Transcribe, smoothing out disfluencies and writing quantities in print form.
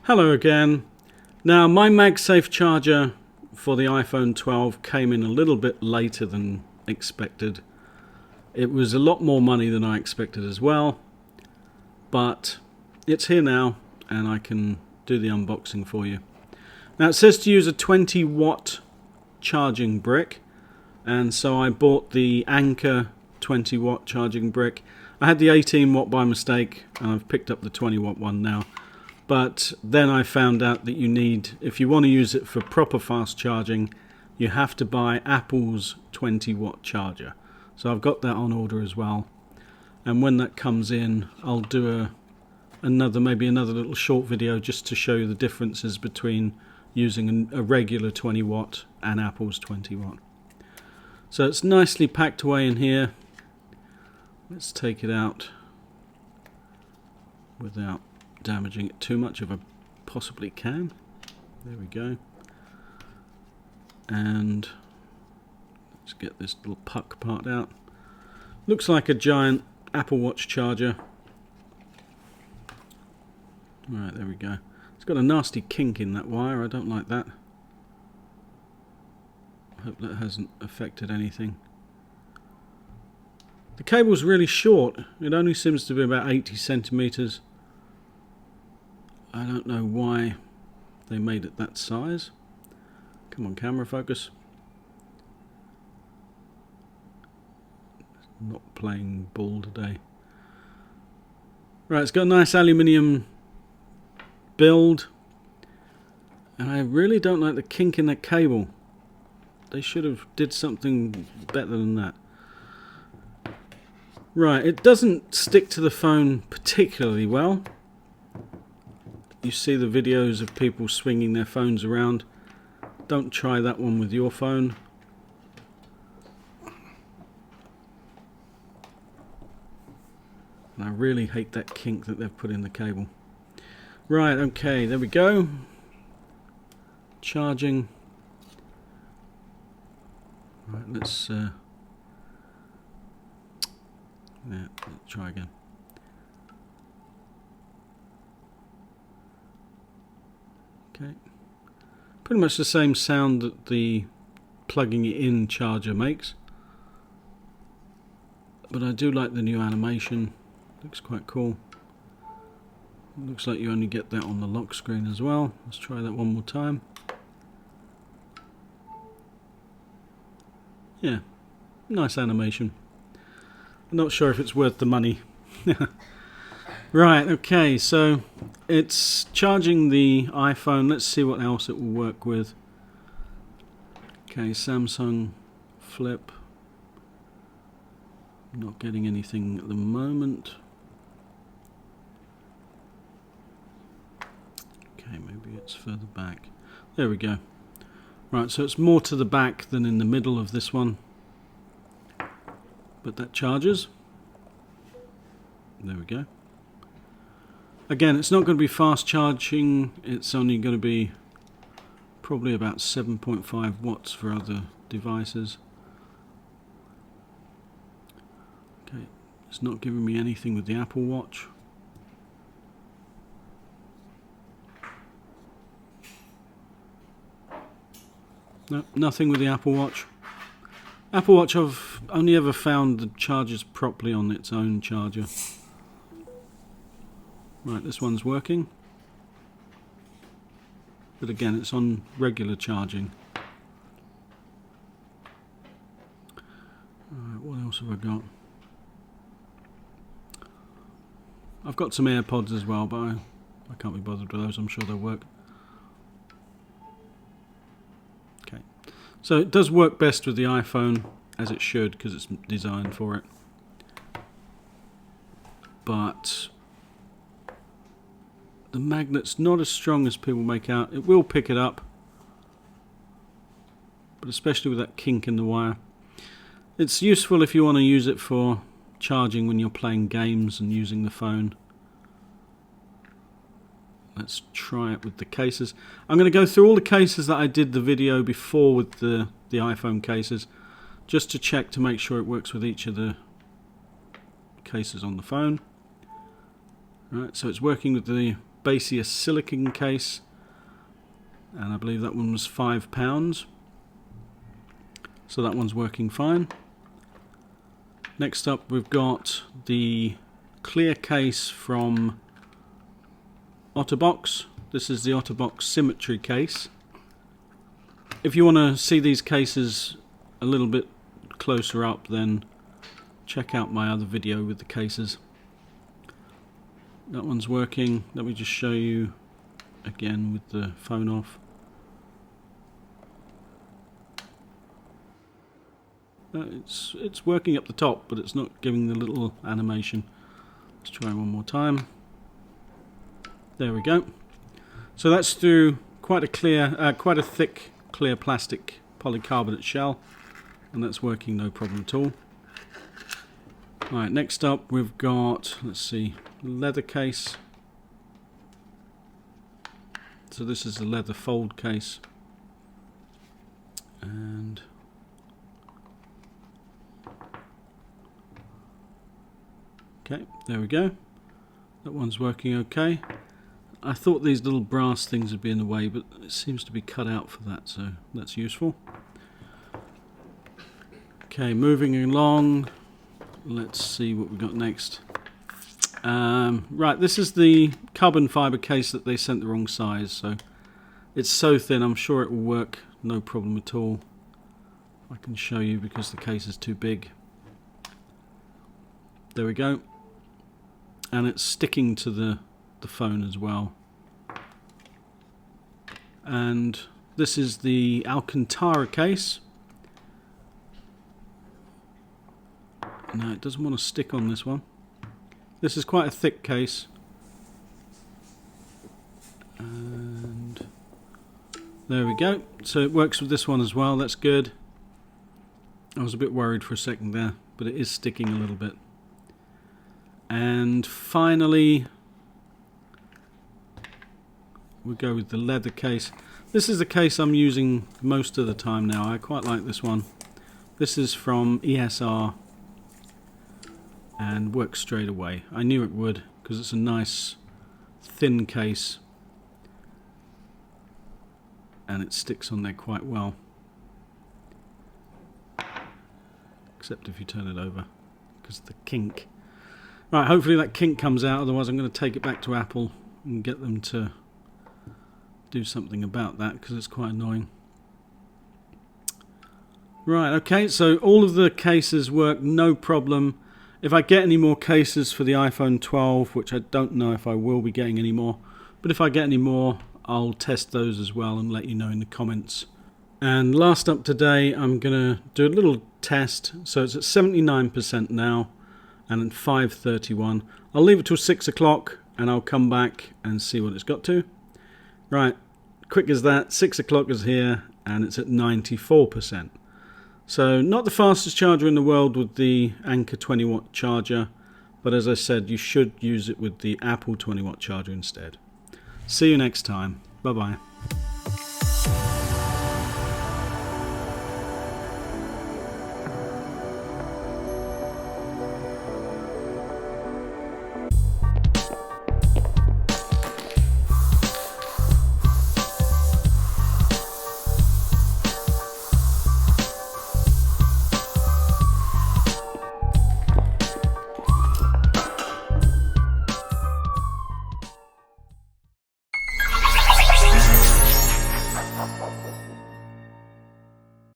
Hello again. Now my Magsafe charger for the iPhone 12 came in a little bit later than expected. It was a lot more money than I expected as well, but it's here now and I can do the unboxing for you. Now it says to use a 20 watt charging brick, and so I bought the Anker 20 watt charging brick. I had the 18 watt by mistake and I've picked up the 20 watt one now. But then I found out that you need, if you want to use it for proper fast charging, you have to buy Apple's 20 watt charger. So I've got that on order as well. And when that comes in, I'll do maybe another little short video just to show you the differences between using a regular 20 watt and Apple's 20 watt. So it's nicely packed away in here. Let's take it out without damaging it too much if I possibly can. There we go. And let's get this little puck part out. Looks like a giant Apple Watch charger. Right, there we go. It's got a nasty kink in that wire. I don't like that. I hope that hasn't affected anything. The cable's really short. It only seems to be about 80 centimeters. I don't know why they made it that size. Come on, camera, focus. Not playing ball today. Right, it's got a nice aluminium build, and I really don't like the kink in that cable. They should have did something better than that. Right, it doesn't stick to the phone particularly well. You see the videos of people swinging their phones around. Don't try that one with your phone. And I really hate that kink that they've put in the cable. Right, okay, there we go. Charging. Right, let's try again. Okay, pretty much the same sound that the plugging it in charger makes, but I do like the new animation. Looks quite cool. Looks like you only get that on the lock screen as well. Let's try that one more time. Yeah, nice animation. I'm not sure if it's worth the money. Right, okay, so it's charging the iPhone. Let's see what else it will work with. Okay, Samsung Flip. Not getting anything at the moment. Okay, maybe it's further back. There we go. Right, so it's more to the back than in the middle of this one. But that charges. There we go. Again, it's not going to be fast charging. It's only going to be probably about 7.5 watts for other devices. Okay, it's not giving me anything with the Apple Watch. No, nothing with the Apple Watch. Apple Watch, I've only ever found that charges properly on its own charger. Right, this one's working. But again, it's on regular charging. Alright, what else have I got? I've got some AirPods as well, but I can't be bothered with those. I'm sure they'll work. Okay, so it does work best with the iPhone, as it should, because it's designed for it. But the magnet's not as strong as people make out. It will pick it up, but especially with that kink in the wire. It's useful if you want to use it for charging when you're playing games and using the phone. Let's try it with the cases. I'm going to go through all the cases that I did the video before with the iPhone cases, just to check to make sure it works with each of the cases on the phone. Right, so it's working with the Baseus silicon case, and I believe that one was £5. So that one's working fine. Next up we've got the clear case from Otterbox. This is the Otterbox Symmetry case. If you want to see these cases a little bit closer up, then check out my other video with the cases. That one's working. Let me just show you again with the phone off. It's working up the top, but it's not giving the little animation. Let's try one more time. There we go. So that's through quite a thick clear plastic polycarbonate shell, and that's working no problem at all. Right, next up we've got, let's see, leather case. So this is the leather fold case, and okay, there we go. That one's working okay. I thought these little brass things would be in the way, but it seems to be cut out for that, so that's useful. Okay, moving along. Let's see what we've got next. Right, this is the carbon fibre case that they sent the wrong size, so it's so thin I'm sure it will work no problem at all. I can show you because the case is too big. There we go. And it's sticking to the phone as well. And this is the Alcantara case. No, it doesn't want to stick on this one. This is quite a thick case. And there we go. So it works with this one as well. That's good. I was a bit worried for a second there, but it is sticking a little bit. And finally, we'll go with the leather case. This is the case I'm using most of the time now. I quite like this one. This is from ESR and works straight away. I knew it would because it's a nice thin case and it sticks on there quite well. Except if you turn it over because of the kink. Right, hopefully that kink comes out, otherwise I'm going to take it back to Apple and get them to do something about that because it's quite annoying. Right, okay, so all of the cases work no problem. If I get any more cases for the iPhone 12, which I don't know if I will be getting any more, but if I get any more, I'll test those as well and let you know in the comments. And last up today, I'm going to do a little test. So it's at 79% now, and at 5:31. I'll leave it till 6 o'clock, and I'll come back and see what it's got to. Right, quick as that, 6 o'clock is here, and it's at 94%. So not the fastest charger in the world with the Anker 20-watt charger, but as I said, you should use it with the Apple 20-watt charger instead. See you next time. Bye-bye.